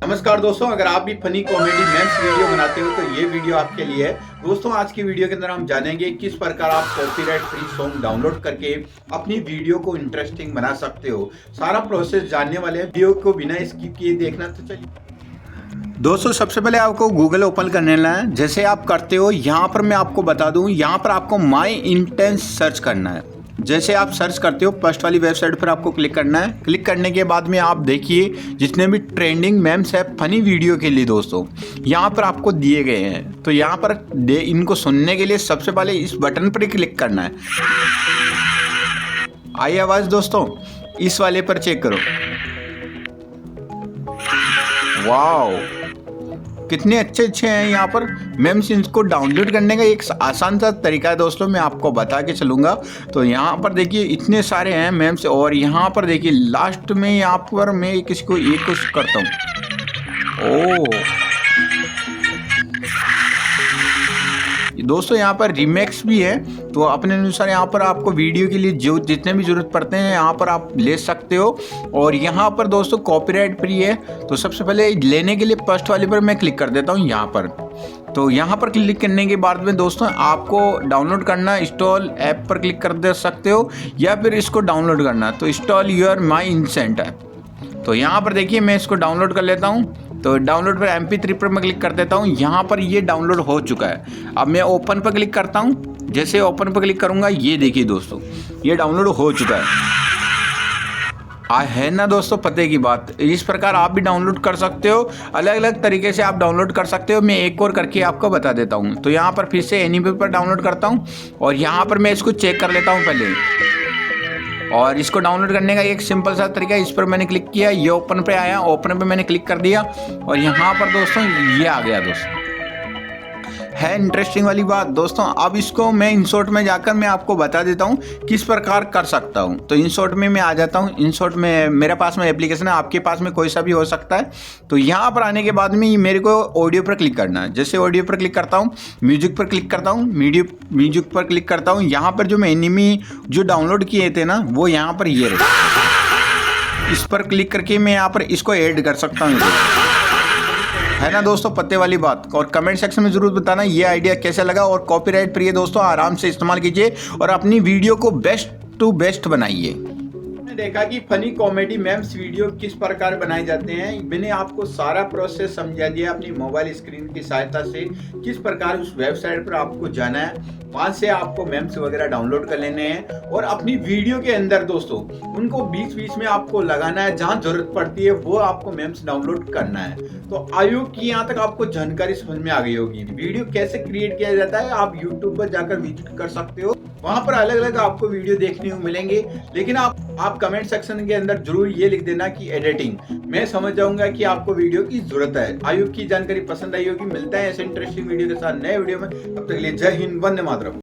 नमस्कार दोस्तों, अगर आप भी फनी कॉमेडी मेम्स वीडियो बनाते हो तो ये वीडियो आपके लिए है। दोस्तों, आज की वीडियो के अंदर हम जानेंगे किस प्रकार आप कॉपीराइट फ्री सॉन्ग डाउनलोड करके अपनी वीडियो को इंटरेस्टिंग बना सकते हो। सारा प्रोसेस जानने वाले हैं, वीडियो को बिना स्किप किए देखना। तो चलिए दोस्तों, सबसे पहले आपको गूगल ओपन करने है। जैसे आप करते हो यहाँ पर मैं आपको बता दूँ, यहाँ पर आपको माई इंटेंस सर्च करना है। जैसे आप सर्च करते हो फर्स्ट वाली वेबसाइट पर आपको क्लिक करना है। क्लिक करने के बाद में आप देखिए जितने भी ट्रेंडिंग मेम्स है फनी वीडियो के लिए दोस्तों यहाँ पर आपको दिए गए हैं। तो यहाँ पर इनको सुनने के लिए सबसे पहले इस बटन पर ही क्लिक करना है। आई आवाज़ दोस्तों, इस वाले पर चेक करो। वाओ, कितने अच्छे अच्छे हैं यहाँ पर मेम्स। इनको डाउनलोड करने का एक आसान सा तरीका है दोस्तों, मैं आपको बता के चलूँगा। तो यहाँ पर देखिए इतने सारे हैं मेम्स, और यहाँ पर देखिए लास्ट में यहाँ पर मैं किसी को एक कुछ करता हूँ। ओह दोस्तों, यहाँ पर रिमेक्स भी है, तो अपने अनुसार यहाँ पर आपको वीडियो के लिए जो जितने भी ज़रूरत पड़ते हैं यहाँ पर आप ले सकते हो। और यहाँ पर दोस्तों कॉपीराइट फ्री है। तो सबसे पहले लेने के लिए फर्स्ट वाले पर मैं क्लिक कर देता हूँ यहाँ पर। तो यहाँ पर क्लिक करने के बाद में दोस्तों आपको डाउनलोड करना, इंस्टॉल ऐप पर क्लिक कर दे सकते हो, या फिर इसको डाउनलोड करना तो इंस्टॉल योर माई इंसेंट ऐप। तो यहाँ पर देखिए मैं इसको डाउनलोड कर लेता हूँ। तो डाउनलोड पर MP3 पर मैं क्लिक कर देता हूँ। यहाँ पर ये डाउनलोड हो चुका है। अब मैं ओपन पर क्लिक करता हूँ। जैसे ओपन पर क्लिक करूँगा, ये देखिए दोस्तों ये डाउनलोड हो चुका है ना दोस्तों, पते की बात। इस प्रकार आप भी डाउनलोड कर सकते हो, अलग अलग तरीके से आप डाउनलोड कर सकते हो। मैं एक और करके आपको बता देता हूँ। तो यहाँ पर फिर से एनीवे पर डाउनलोड करता हूँ, और यहाँ पर मैं इसको चेक कर लेता हूँ पहले। और इसको डाउनलोड करने का एक सिंपल सा तरीका है, इस पर मैंने क्लिक किया, ये ओपन पे आया, ओपन पे मैंने क्लिक कर दिया, और यहाँ पर दोस्तों ये आ गया। दोस्तों है इंटरेस्टिंग वाली बात दोस्तों। अब इसको मैं इंसर्ट में जाकर मैं आपको बता देता हूँ किस प्रकार कर सकता हूँ। तो इंसर्ट में मैं आ जाता हूँ। इंसर्ट में मेरे पास में एप्लीकेशन है, आपके पास में कोई सा भी हो सकता है। तो यहाँ पर आने के बाद में मेरे को ऑडियो पर क्लिक करना है। जैसे ऑडियो पर क्लिक करता हूँ, म्यूजिक पर क्लिक करता हूँ, म्यूजिक पर क्लिक करता हूँ। यहाँ पर जो मैं एनिमी जो डाउनलोड किए थे ना, वो यहाँ पर ये रहे। इस पर क्लिक करके मैं यहाँ पर इसको ऐड कर सकता हूँ, है ना दोस्तों, पत्ते वाली बात। और कमेंट सेक्शन में जरूर बताना ये आइडिया कैसा लगा। और कॉपीराइट फ्री है दोस्तों, आराम से इस्तेमाल कीजिए और अपनी वीडियो को बेस्ट टू बेस्ट बनाइए। देखा कि फनी कॉमेडी मेम्स वीडियो किस प्रकार बनाए जाते हैं। मैंने आपको सारा प्रोसेस समझा दिया अपनी मोबाइल स्क्रीन की सहायता से। किस प्रकार उस वेबसाइट पर आपको जाना है, वहां से आपको मेम्स वगैरह डाउनलोड कर लेने हैं, और अपनी वीडियो के अंदर दोस्तों उनको बीच बीच में आपको लगाना है। जहां जरूरत पड़ती है वो आपको मेम्स डाउनलोड करना है। तो आयोग की यहाँ तक आपको जानकारी समझ में आ गई होगी। वीडियो कैसे क्रिएट किया जाता है आप यूट्यूब पर जाकर विजिट कर सकते हो, वहां पर अलग अलग आपको वीडियो देखने को मिलेंगे। लेकिन आप कमेंट सेक्शन के अंदर जरूर ये लिख देना कि एडिटिंग। मैं समझ जाऊंगा कि आपको वीडियो की जरूरत है। आयोग की जानकारी पसंद आई होगी। मिलता है ऐसे इंटरेस्टिंग वीडियो के साथ नए वीडियो में। तब तक के लिए जय हिंद, वंदे मातरम।